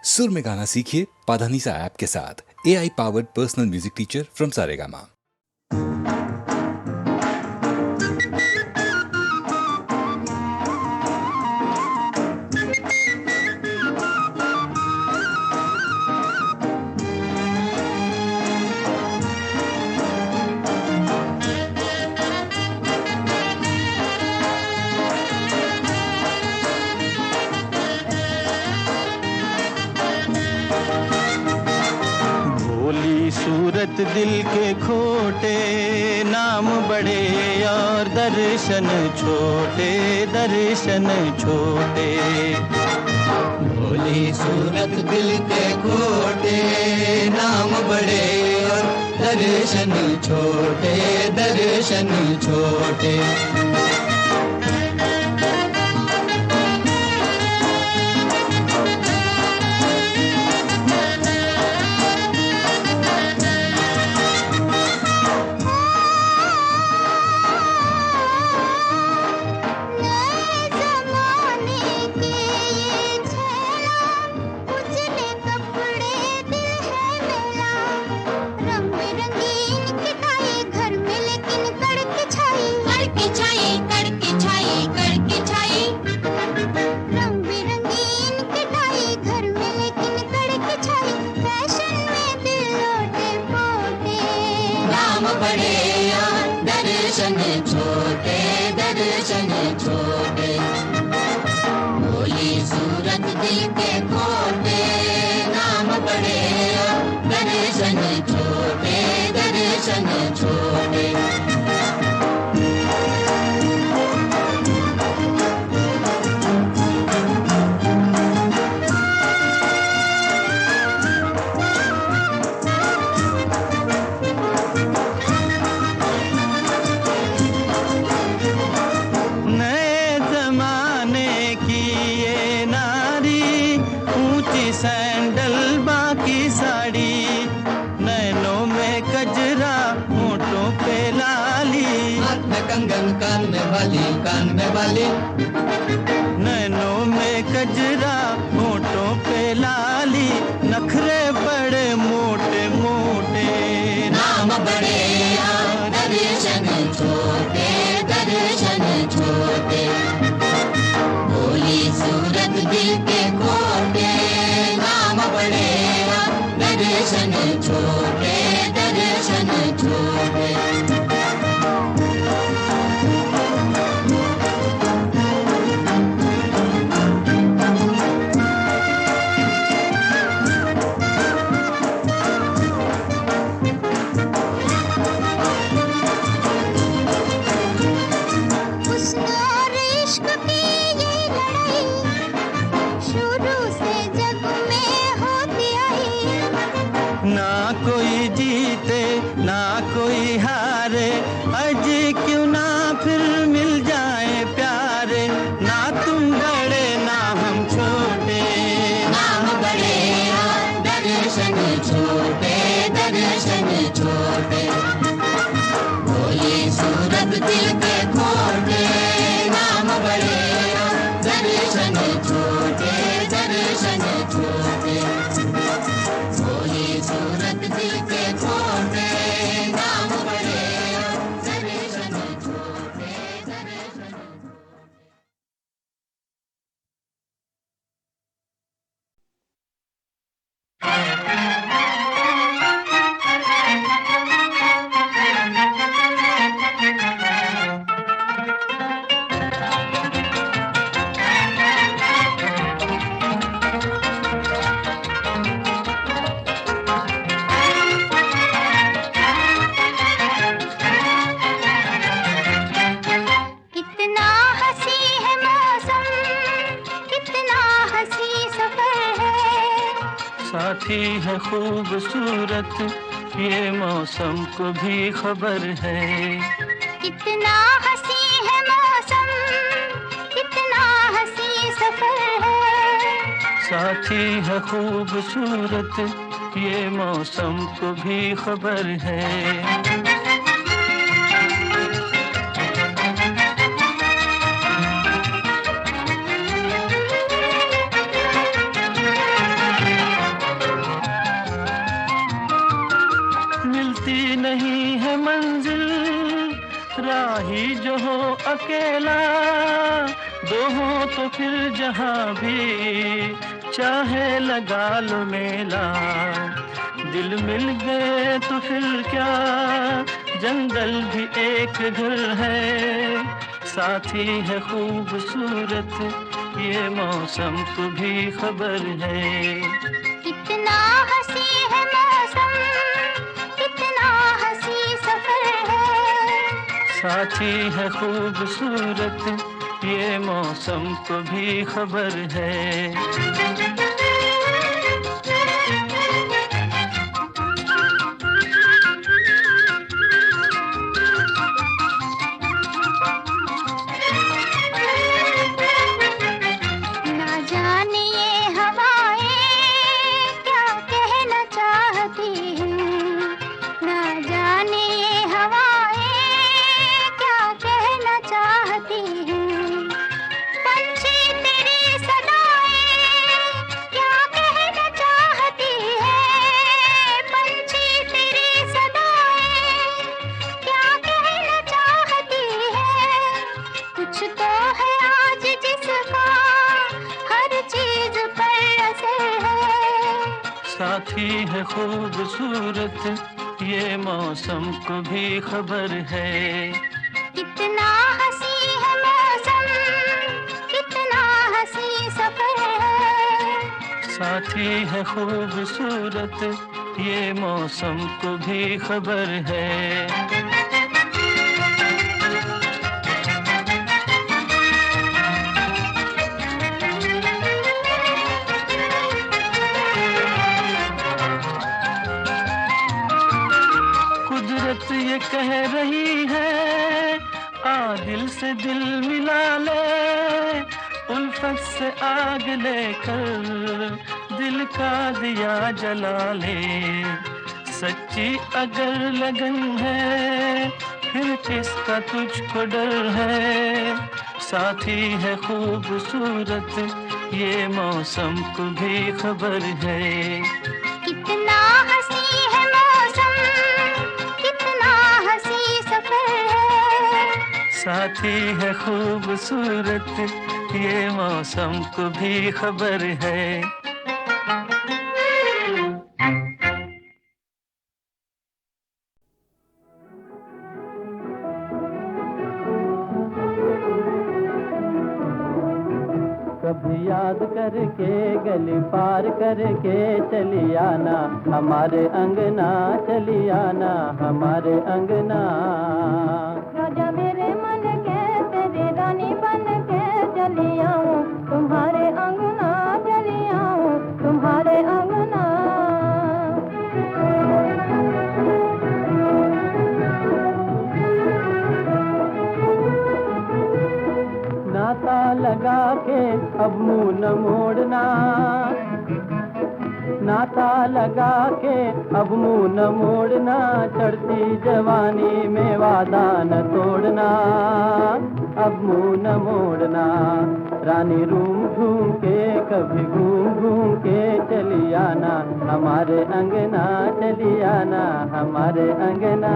सुर में गाना सीखिए पाधानीसा ऐप के साथ। AI powered personal music teacher from Saregama. सूरत दिल के खोटे, नाम बड़े और दर्शन छोटे, दर्शन छोटे। भोली सूरत दिल के खोटे, नाम बड़े और दर्शन छोटे, दर्शन छोटे। कान में वाली, नैनों में कजरा, होठों पे लाली, नखरे बड़े मोटे मोटे, नाम बड़े और दर्शन छोटे, दर्शन छोटे। भोली सूरत दिल के खोटे, नाम बड़े और दर्शन छोटे, दर्शन छोटे। है खूबसूरत, ये मौसम को भी खबर है। कितना हंसी है मौसम, कितना हंसी सफर है। साथी है खूबसूरत, ये मौसम को भी खबर है। ही जो हो अकेला, दो हो तो फिर जहां भी चाहे लगा लो मेला। दिल मिल गए तो फिर क्या, जंगल भी एक घर है। साथी है खूबसूरत, ये मौसम को भी खबर है। कितना हंसी है मौसम, कितना हंसी सफर है। साथी है खूबसूरत, ये मौसम को भी खबर है। ना जाने ये हवाएं क्या कहना चाहती हैं, ना जाने ये हवाएं क्या कहना चाहती हैं। पंछी तेरी सदाएं क्या कहना चाहती है। पंछी तेरी सदाएं क्या कहना चाहती है। कुछ तो है आज जिसका हर चीज पर असर है। साथी है खूबसूरत, ये मौसम को भी खबर है। कितना हंसी है मौसम, कितना हंसी सफर है। साथी है खूबसूरत, ये मौसम को भी खबर है। कुदरत ये कह रही है, आ दिल से दिल मिला ले। उल्फत से आग लेकर दिल का दिया जला ले। सच्ची अगर लगन है, फिर किसका तुझको डर है। साथी है खूबसूरत, ये मौसम को भी खबर है। कितना हंसी है मौसम, कितना हंसी सफर है। साथी है खूबसूरत, ये मौसम को भी खबर है। कभी याद करके गली पार करके चली आना, हमारे अंगना चली आना, हमारे अंगना। राजा मेरे मन के तेरी रानी बन के चली आऊं, तुम्हारे अंगना चली आऊं, तुम्हारे अंगना। नाता लगा के अब मुंह न मोड़ना, नाता लगा के अब मुंह न मोड़ना। चढ़ती जवानी में वादा न तोड़ना, अब मुंह न मोड़ना। रानी रूम झूम के कभी घूम घूम के चली आना, हमारे अंगना चली आना, हमारे अंगना।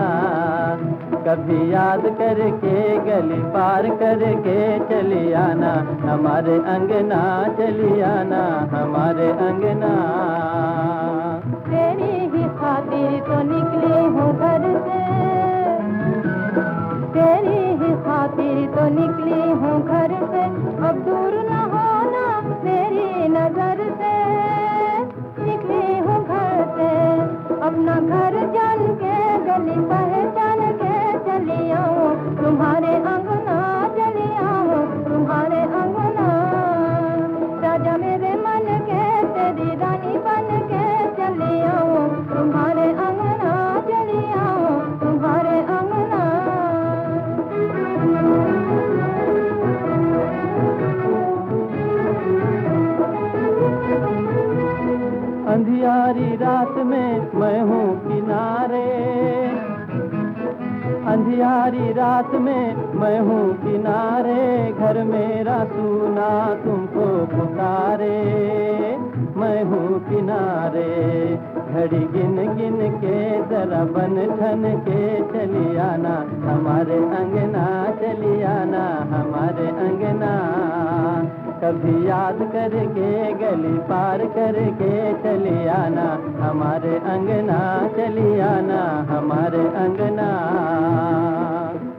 कभी याद करके गली पार करके चली आना, हमारे अंगना चली आना, हमारे अंगना। तेरी ही खातिर तो निकली हूँ घर से, तेरी ही खातिर तो निकली हूँ घर से। अब दूर न होना मेरी नजर से, निकली हूँ घर से अपना घर जान के, गली पहचान के चली आऊं, तुम्हारे अंगना चली आऊं, तुम्हारे अंगना। राजा मेरे मन के तेरी रानी बन के चली आऊं, तुम्हारे अंगना चली आऊं, तुम्हारे अंगना। अंधियारी रात में मैं हूँ किनारे, अंधियारी रात में मैं हूँ किनारे, घर मेरा सूना तुमको पुकारे। मैं हूँ किनारे, घड़ी गिन गिन के जरा बन ठन के चली आना हमारे अंगना, चली आना हमारे अंगना। कभी याद करके गली पार करके चली आना हमारे अंगना, चली आना हमारे अंगना।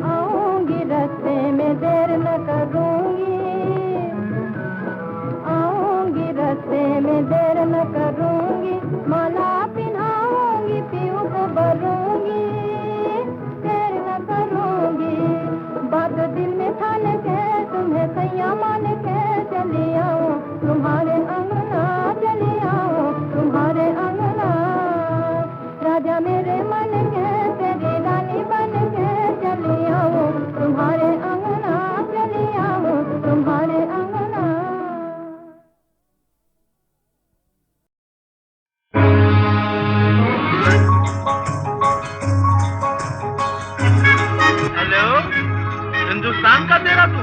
आऊंगी रास्ते में देर न करूंगी, आऊंगी रास्ते में देर न करूंगी। माला पिन्हाऊंगी, पीऊ को भरूंगी, देर न करूंगी। बात दिल में ठान के तुम्हें सैया मान के चली आऊं तुम्हारे अंगना, चली आऊं तुम्हारे अंगना। राजा मेरे मन के तेरी रानी बन के चली आऊं तुम्हारे अंगना, चली आऊं तुम्हारे अंगना। हेलो, हिंदुस्तान का तेरा तू?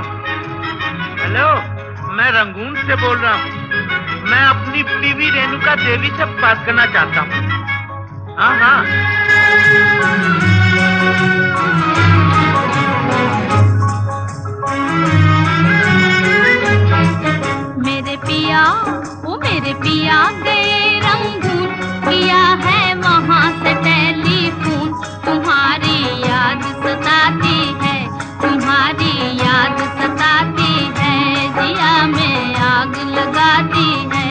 हेलो, मैं रंगून से बोल रहा हूँ। मैं अपनी बीवी रेणुका देवी से बात करना चाहता हूँ। हाँ हाँ। मेरे पिया, वो मेरे पिया गए रंगून, किया है वहाँ से टेलीफोन। तुम्हारी याद सताती है, तुम्हारी याद सताती है, जिया में आग लगाती है।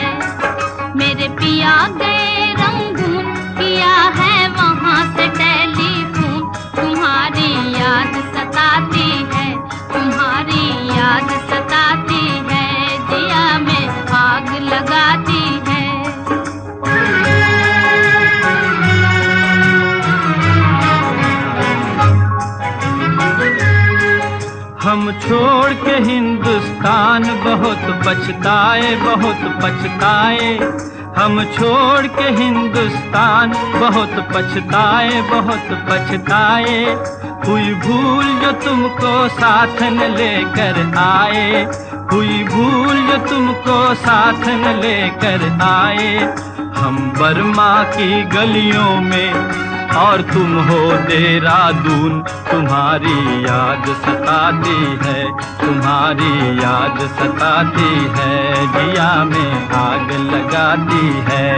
मेरे पिया गए रंगून, किया है वहाँ से टेलीफोन। तुम्हारी याद सताती है, तुम्हारी याद सताती है, जिया में आग लगाती है। हम छोड़ के हिंदुस्तान बहुत पछताए, बहुत पछताए। हम छोड़ के हिंदुस्तान बहुत पछताए, बहुत पछताए। हुई भूल जो तुमको साथ न लेकर आए, हुई भूल जो तुमको साथ न लेकर आए। हम बर्मा की गलियों में और तुम हो देहरादून। तुम्हारी याद सताती है, तुम्हारी याद सताती है, जिया में आग लगाती है।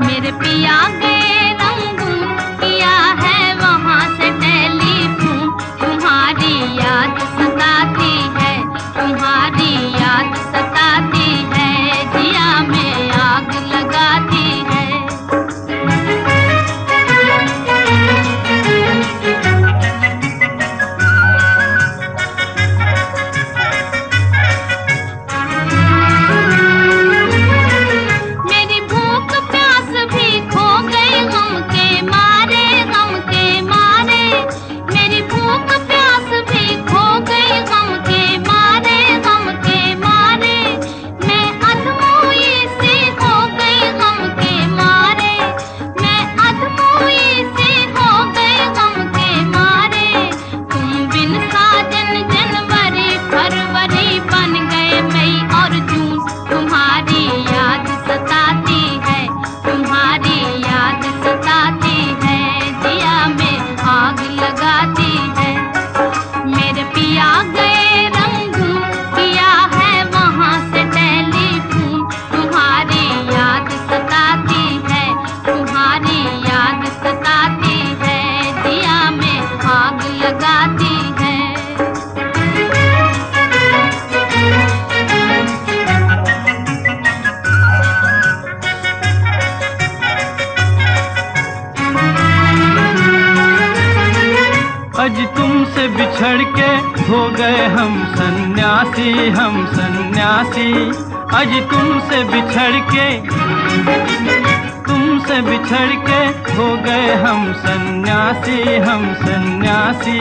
मेरे पिया गए रंगून, किया है वहाँ से टेलीफोन। तुम्हारी याद सताती है, तुम्हारी याद सताती है, जिया में आग लगाती है। मेरी भूख प्यास भी खो गई गम के मारे, गम के मारे। मेरी भूख प्यास भी खो गई गम के मारे, गम के मारे। मैं अधमोई सी हो गई गम के मारे, मैं अधमोई सी हो गई गम के मारे। तुम बिन साजन जनवरी फरवरी बन गए मई और जून। तुम्हारी याद सताती है, तुम्हारी याद सताती है, जिया में आग लगाती है। मेरे पिया गए रंगून, किया है वहाँ से टेलीफोन। तुम्हारी याद सताती है, तुम्हारी याद सताती है, जिया में आग लगाती है। अज तुमसे बिछड़ के हो गए हम सन्यासी, हम सन्यासी। अज तुमसे बिछड़ के हो गए हम सन्यासी, हम सन्यासी।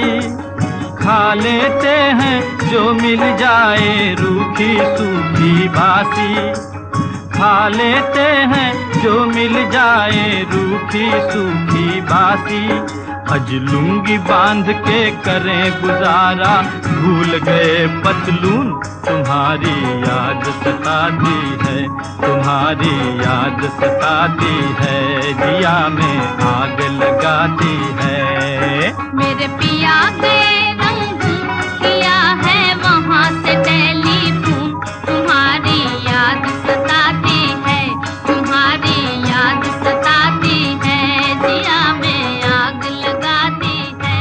खा लेते हैं जो मिल जाए रूखी सूखी बासी, खा लेते हैं जो मिल जाए रूखी सूखी बासी। हज लुंगी बांध के करें गुजारा, भूल गए पतलून तुम्हारी याद सताती है, तुम्हारी याद सताती है, जिया में आग लगाती है। मेरे पिया गए रंगून, किया है वहाँ से टेलीफोन, तुम्हारी याद सताती है, तुम्हारी याद सताती है, जिया में आग लगाती है।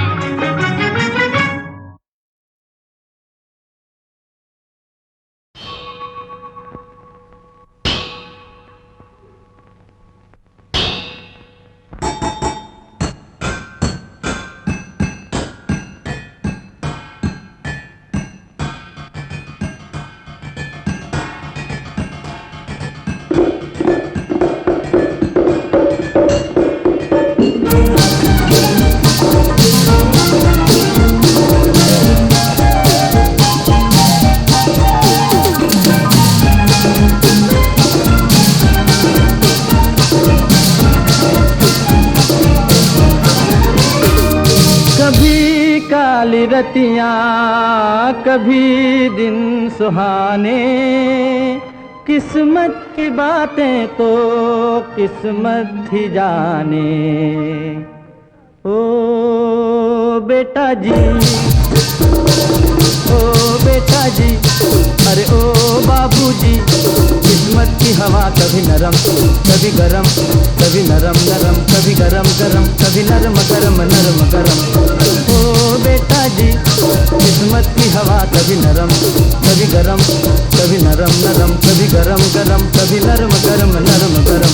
कभी काली रतियाँ, कभी दिन सुहाने, किस्मत की बातें तो किस्मत ही जाने। ओ बेटा जी, ओ बेटा जी, अरे ओ बाबूजी, किस्मत की हवा कभी नरम कभी गरम, कभी नरम नरम कभी गरम गरम, कभी नरम गरम नरम गरम। ओ बेटा जी, किस्मत की हवा कभी नरम कभी गरम, कभी नरम नरम कभी गरम गरम, कभी नरम गरम नरम गरम।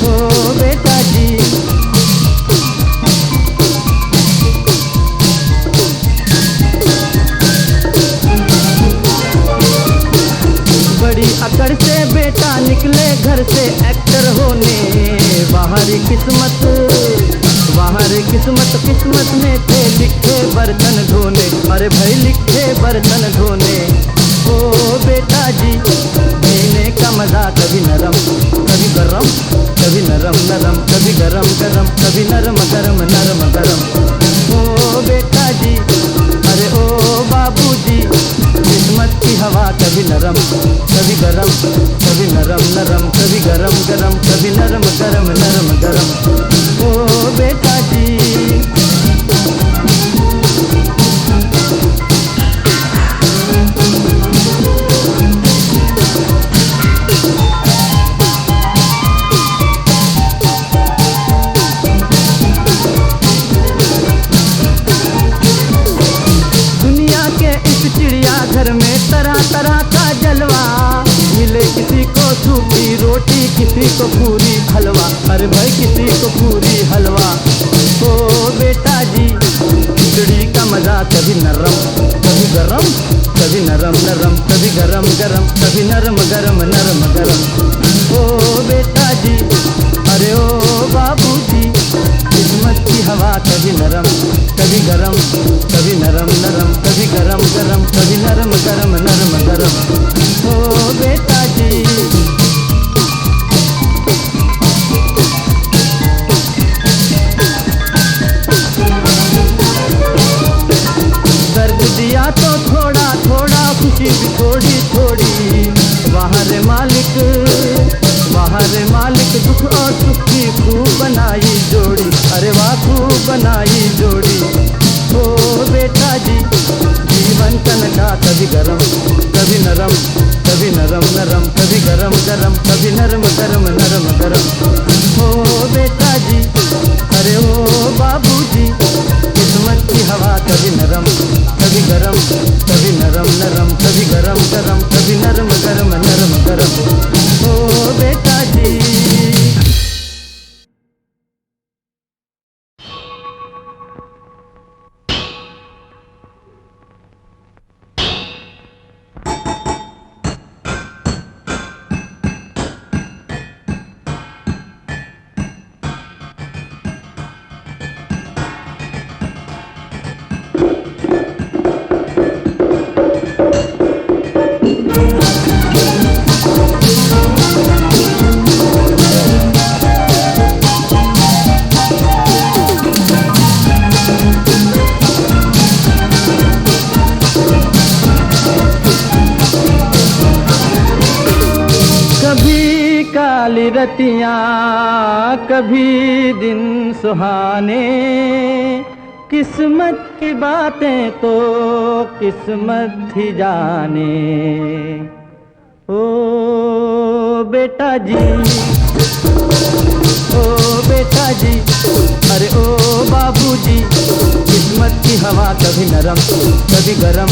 ओ बेटा जी, बड़ी अकड़ से बेटा निकले घर से एक्टर होने, बाहरी किस्मत किस्मत में थे लिखे बर्तन धोने, अरे भाई लिखे बर्तन धोने। ओ बेटा जी, जीने का मजा कभी नरम कभी गरम, कभी नरम नरम कभी गरम गरम, कभी नरम गरम नरम गरम। ओ बेटा जी, अरे ओ बाबूजी, किस्मत की हवा कभी नरम कभी गरम, कभी नरम नरम कभी गरम गरम, कभी नरम गरम नरम गरम। ओ बेटा जी, दुनिया के इस चिड़ियाघर में तरह तरह का जलवा, मिले किसी को सूखी रोटी किसी को पूरी हलवा, अरे भाई किसी को पूरी हलवा। ओ बेटा जी, खिचड़ी का मजा कभी नरम कभी गरम, कभी नरम नरम कभी गरम गरम, कभी नरम गरम नरम गरम। ओ बेटा जी, अरे ओ बाबूजी, किस्मत की हवा कभी नरम कभी गरम, कभी नरम नरम कभी गरम गरम, कभी नरम गरम नरम गरम। ओ बेटा जी, दर्द दिया तो थोड़ा थोड़ा, खुशी भी थोड़ी थोड़ी, बाहर मालिक दुख और सुख की खूब बनाई जोड़ी, अरे वाह खूब बनाई जोड़ी। ओ बेटा जी, जीवन तनका कभी गरम कभी नरम, कभी नरम नरम कभी गरम गरम, कभी नरम गरम नरम गरम। ओ बेटा जी, अरे ओ बाबूजी, किस्मत की हवा कभी नरम कभी गरम, कभी नरम नरम कभी गरम गरम, कभी नरम गरम नरम गरम। ओ बेटा जी, रतियां कभी दिन सुहाने, किस्मत की बातें तो किस्मत ही जाने। ओ बेटा जी, ओ बेटा जी, अरे ओ बाबूजी, किस्मत की हवा कभी नरम कभी गरम,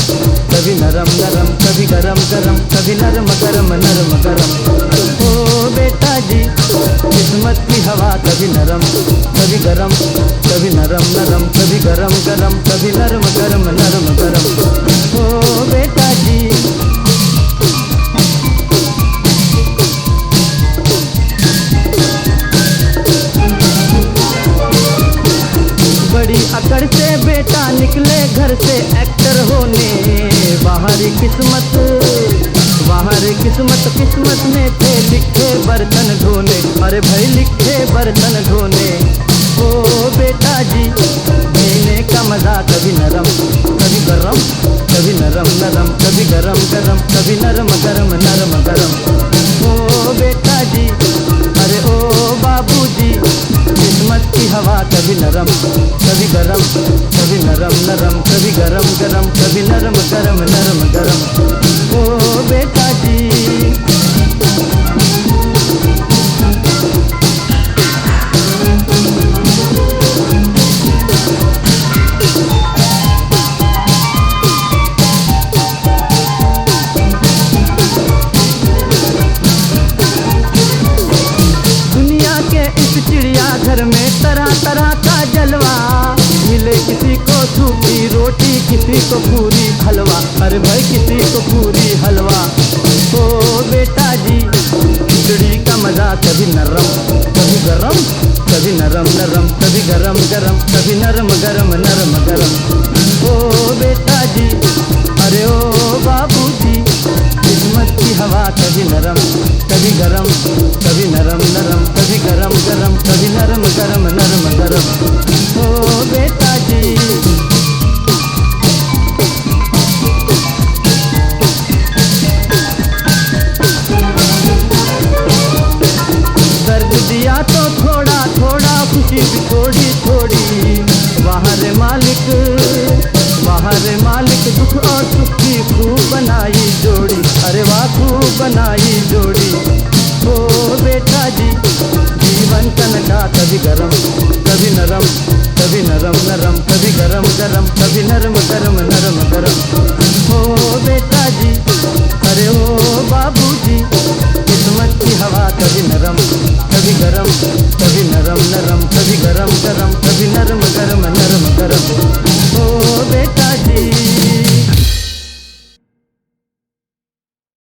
कभी नरम नरम कभी गरम गरम, कभी नरम गरम नरम गरम। ओ बेटा जी, किस्मत की हवा कभी नरम कभी गरम, कभी नरम नरम कभी गरम गरम, कभी नरम गरम नरम गरम। ओ बेटा जी, बड़ी अकड़ से बेटा निकले घर से एक्टर होने, बाहरी किस्मत किस्मत में थे लिखे बर्तन धोने, अरे भाई लिखे बर्तन धोने। ओ बेटा जी, जीने का मजा कभी नरम कभी गरम, कभी नरम नरम कभी गरम गरम, कभी नरम गरम नरम गरम। ओ बेटा जी, अरे ओ बाबूजी, किस्मत की हवा कभी नरम कभी गरम, कभी नरम नरम कभी गरम गरम, कभी नरम गरम नरम गरम। ओ बेटा जी, घर में तरह तरह का जलवा, मिले किसी को सूखी रोटी किसी को पूरी हलवा, अरे भाई किसी को पूरी हलवा। ओ बेटा जी, खिचड़ी का मजा कभी नरम कभी गरम, कभी नरम नरम कभी गरम गरम, कभी नरम गरम नरम गरम। ओ बेटा जी, अरे ओ बाबूजी, किस्मत की हवा कभी नरम कभी गरम, कभी नरम नरम कभी गरम गरम, कभी नरम गरम नरम गरम। ओ बेटा जी, दर्द दिया तो थोड़ा थोड़ा, खुशी भी थोड़ी थोड़ी, बाहर मालिक दुख और सुख की खूब बनाई जोड़ी, अरे वाह खूब बनाई जोड़ी। ओ बेटा जी, जीवन का कभी गरम कभी नरम, कभी नरम नरम कभी गरम गरम, कभी नरम गरम नरम गरम। ओ बेटा जी, अरे ओ बाबूजी, किस्मत की हवा कभी नरम कभी गरम, कभी नरम नरम कभी गरम गरम, कभी नरम गरम नरम गरम।